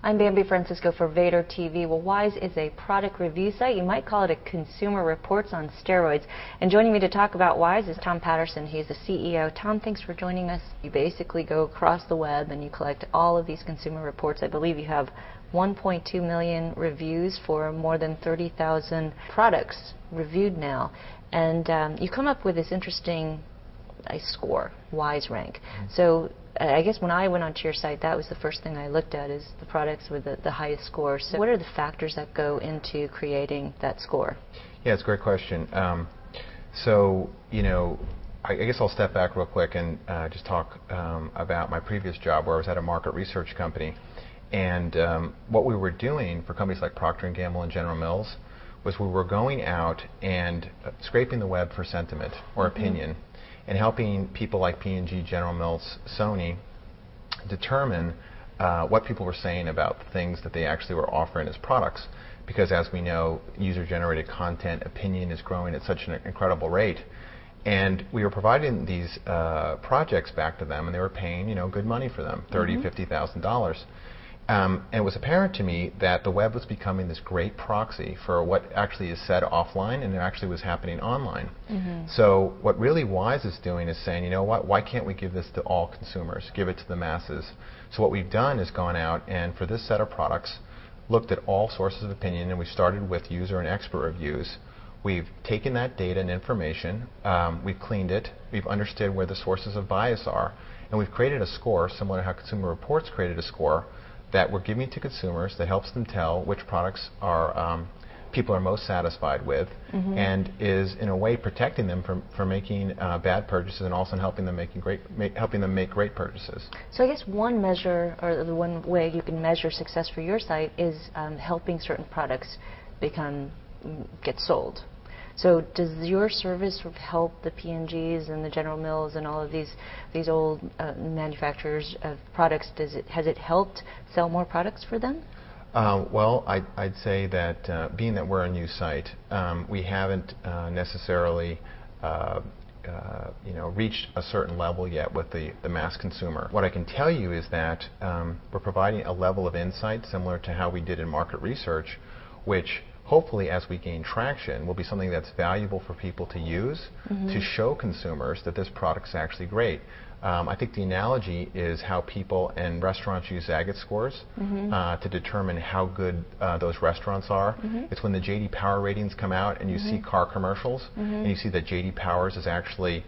I'm Bambi Francisco for Vader TV. Well, Wise is a product review site. You might call it a consumer reports on steroids. And joining me to talk about Wise is Tom Patterson. He's the CEO. Tom, thanks for joining us. You basically go across the web and you collect all of these consumer reports. I believe you have 1.2 million reviews for more than 30,000 products reviewed now. And you come up with this interesting score, Wise rank. So I guess when I went onto your site, that was the first thing I looked at, is the products with the highest score. So what are the factors that go into creating that score? Yeah, it's a great question. So, you know, I guess I'll step back real quick and just talk about my previous job, where I was at a market research company. And what we were doing for companies like Procter & Gamble and General Mills was we were going out and scraping the web for sentiment or opinion, and helping people like P&G, General Mills, Sony determine what people were saying about the things that they actually were offering as products. Because as we know, user-generated content, opinion is growing at such an incredible rate. And we were providing these projects back to them, and they were paying, you know, good money for them, $30,000, $50,000. And it was apparent to me that the web was becoming this great proxy for what actually is said offline and it actually was happening online. So what really Wise is doing is saying, you know what, why can't we give this to all consumers, give it to the masses? So what we've done is gone out and for this set of products looked at all sources of opinion, and we started with user and expert reviews. We've taken that data and information, we've cleaned it, we've understood where the sources of bias are, and we've created a score similar to how Consumer Reports created a score that we're giving to consumers that helps them tell which products are people are most satisfied with, and is in a way protecting them from making bad purchases, and also helping them make great purchases. So I guess one measure, or the one way you can measure success for your site, is helping certain products get sold. So does your service help the P&Gs and the General Mills and all of these old manufacturers of products? Has it helped sell more products for them? Well, I'd say that being that we're a new site, we haven't necessarily reached a certain level yet with the mass consumer. What I can tell you is that we're providing a level of insight similar to how we did in market research, which hopefully, as we gain traction, will be something that's valuable for people to use to show consumers that this product is actually great. I think the analogy is how people in restaurants use Zagat scores to determine how good those restaurants are. It's when the J.D. Power ratings come out and you see car commercials and you see that J.D. Powers is actually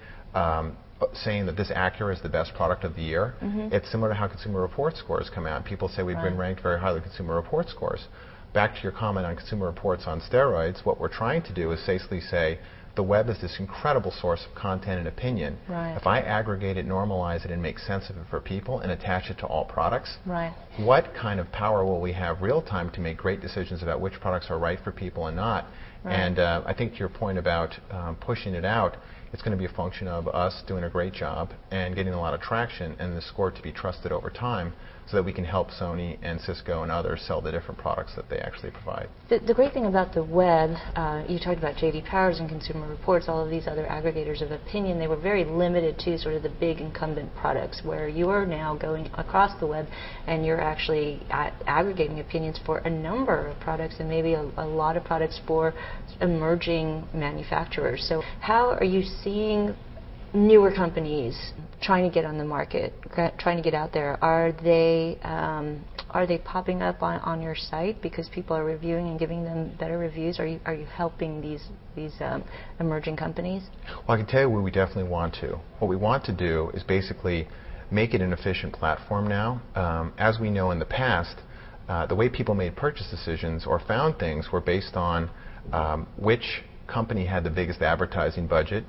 saying that this Acura is the best product of the year. It's similar to how Consumer Reports scores come out. People say we've been ranked very highly in Consumer Reports scores. Back to your comment on Consumer Reports on steroids, what we're trying to do is basically say the web is this incredible source of content and opinion. If I aggregate it, normalize it, and make sense of it for people and attach it to all products, what kind of power will we have real time to make great decisions about which products are right for people and not? And I think to your point about pushing it out, it's going to be a function of us doing a great job and getting a lot of traction and the score to be trusted over time, so that we can help Sony and Cisco and others sell the different products that they actually provide. The great thing about the web, you talked about J.D. Powers and Consumer Reports, all of these other aggregators of opinion, they were very limited to sort of the big incumbent products, where you are now going across the web and you're actually aggregating opinions for a number of products, and maybe a lot of products for emerging manufacturers. So how are you seeing newer companies trying to get on the market, trying to get out there? Are they popping up on your site because people are reviewing and giving them better reviews? Are you helping these emerging companies? Well, I can tell you what we definitely want to. What we want to do is basically make it an efficient platform now. As we know in the past, the way people made purchase decisions or found things were based on which company had the biggest advertising budget,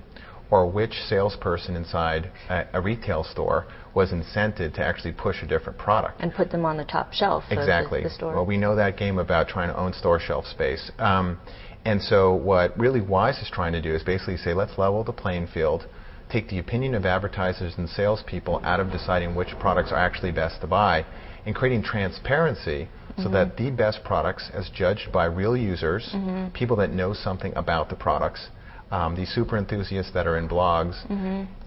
or which salesperson inside a retail store was incented to actually push a different product. And put them on the top shelf of the store. Well, we know that game about trying to own store shelf space. And so what really Wise is trying to do is basically say, let's level the playing field, take the opinion of advertisers and salespeople out of deciding which products are actually best to buy, and creating transparency so that the best products, as judged by real users, people that know something about the products, these super enthusiasts that are in blogs,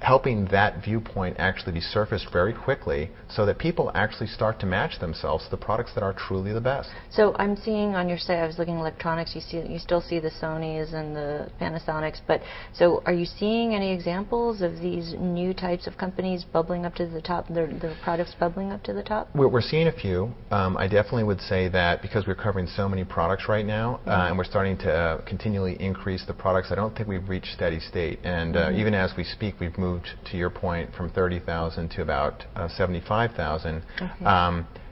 helping that viewpoint actually be surfaced very quickly so that people actually start to match themselves to the products that are truly the best. So I'm seeing on your site, I was looking at electronics, you still see the Sonys and the Panasonics, but so are you seeing any examples of these new types of companies bubbling up to the top, their products bubbling up to the top? We're seeing a few. I definitely would say that because we're covering so many products right now, and we're starting to continually increase the products, I don't think we've reached steady state. And even as we speak, we've moved, to your point, from 30,000 to about 75,000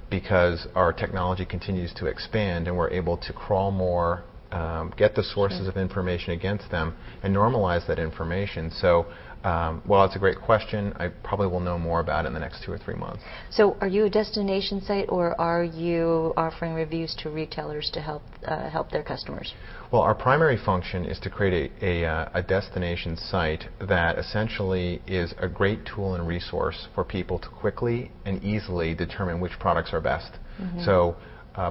because our technology continues to expand and we're able to crawl more, get the sources of information against them, and normalize that information. So while it's a great question, I probably will know more about it in the next 2 or 3 months. So are you a destination site, or are you offering reviews to retailers to help their customers? Well, our primary function is to create a destination site that essentially is a great tool and resource for people to quickly and easily determine which products are best. So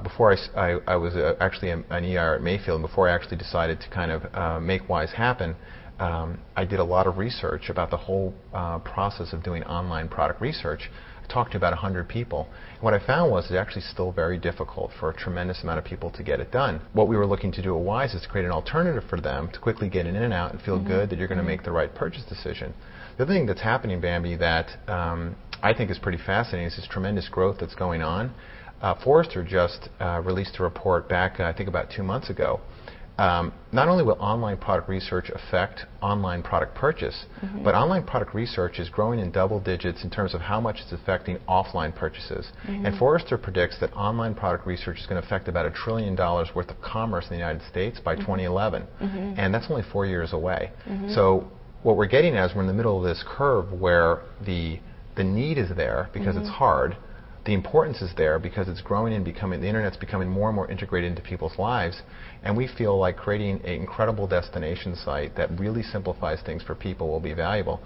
before I was actually an ER at Mayfield, before I actually decided to kind of make Wise happen, I did a lot of research about the whole process of doing online product research. I talked to about 100 people. And what I found was it's actually still very difficult for a tremendous amount of people to get it done. What we were looking to do at Wise is to create an alternative for them to quickly get in and out and feel good that you're going to make the right purchase decision. The other thing that's happening, Bambi, that I think is pretty fascinating is this tremendous growth that's going on. Forrester just released a report back, I think about 2 months ago. Not only will online product research affect online product purchase, but online product research is growing in double digits in terms of how much it's affecting offline purchases. And Forrester predicts that online product research is going to affect about $1 trillion worth of commerce in the United States by 2011. And that's only 4 years away. So what we're getting at is we're in the middle of this curve where the need is there because it's hard. The importance is there because it's growing and becoming, the internet's becoming more and more integrated into people's lives, and we feel like creating an incredible destination site that really simplifies things for people will be valuable.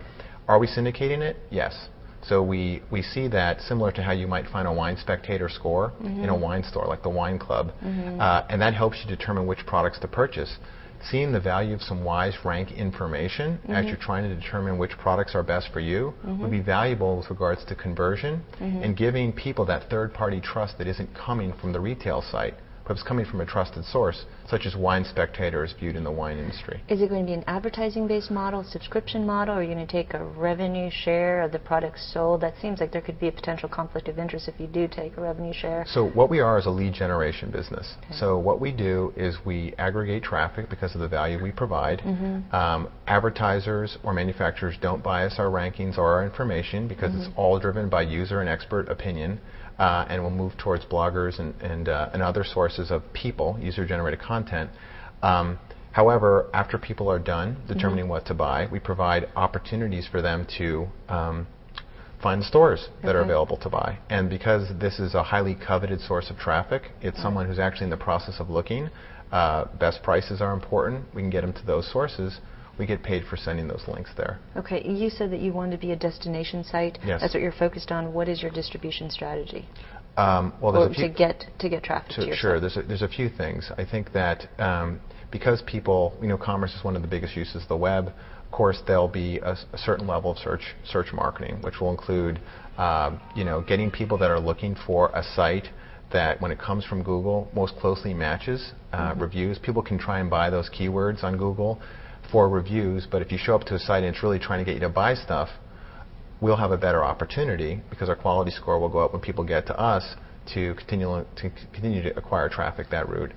Are we syndicating it? Yes. So we see that similar to how you might find a wine spectator score in a wine store, like the Wine Club, and that helps you determine which products to purchase. Seeing the value of some Wise rank information as you're trying to determine which products are best for you would be valuable with regards to conversion and giving people that third-party trust that isn't coming from the retail site, but it's coming from a trusted source, such as Wine Spectator is viewed in the wine industry. Is it going to be an advertising-based model, subscription model, or are you going to take a revenue share of the products sold? That seems like there could be a potential conflict of interest if you do take a revenue share. So what we are is a lead generation business. So what we do is we aggregate traffic because of the value we provide. Advertisers or manufacturers don't bias our rankings or our information because it's all driven by user and expert opinion. And we'll move towards bloggers and other sources of people, user-generated content. However, after people are done determining what to buy, we provide opportunities for them to find the stores that are available to buy. And because this is a highly coveted source of traffic, it's someone who's actually in the process of looking. Best prices are important. We can get them to those sources. We get paid for sending those links there. Okay, you said that you wanted to be a destination site. Yes. That's what you're focused on. What is your distribution strategy? Well, there's a few to get traffic to your sure, site. there's a few things. I think that because people, commerce is one of the biggest uses of the web. Of course, there'll be a certain level of search marketing, which will include, getting people that are looking for a site that, when it comes from Google, most closely matches reviews. People can try and buy those keywords on Google for reviews, but if you show up to a site and it's really trying to get you to buy stuff, we'll have a better opportunity because our quality score will go up when people get to us to continue to acquire traffic that route.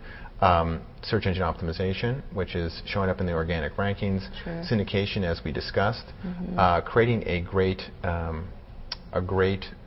Search engine optimization, which is showing up in the organic rankings, syndication, as we discussed, creating a great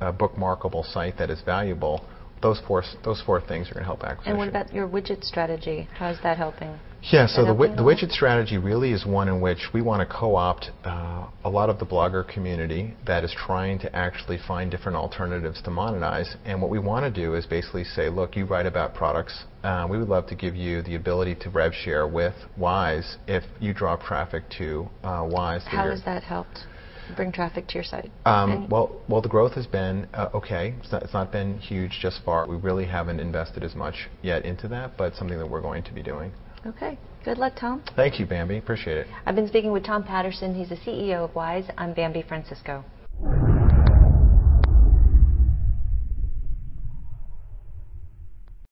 bookmarkable site that is valuable. Those four things are going to help acquisition. And what about your widget strategy? How is that helping? Yeah, so the widget strategy really is one in which we want to co-opt a lot of the blogger community that is trying to actually find different alternatives to monetize. And what we want to do is basically say, look, you write about products. We would love to give you the ability to rev share with Wise if you drop traffic to Wise. How has that helped bring traffic to your site? Well, the growth has been okay. It's not been huge just far. We really haven't invested as much yet into that, but it's something that we're going to be doing. Okay. Good luck, Tom. Thank you, Bambi. Appreciate it. I've been speaking with Tom Patterson. He's the CEO of Wise. I'm Bambi Francisco.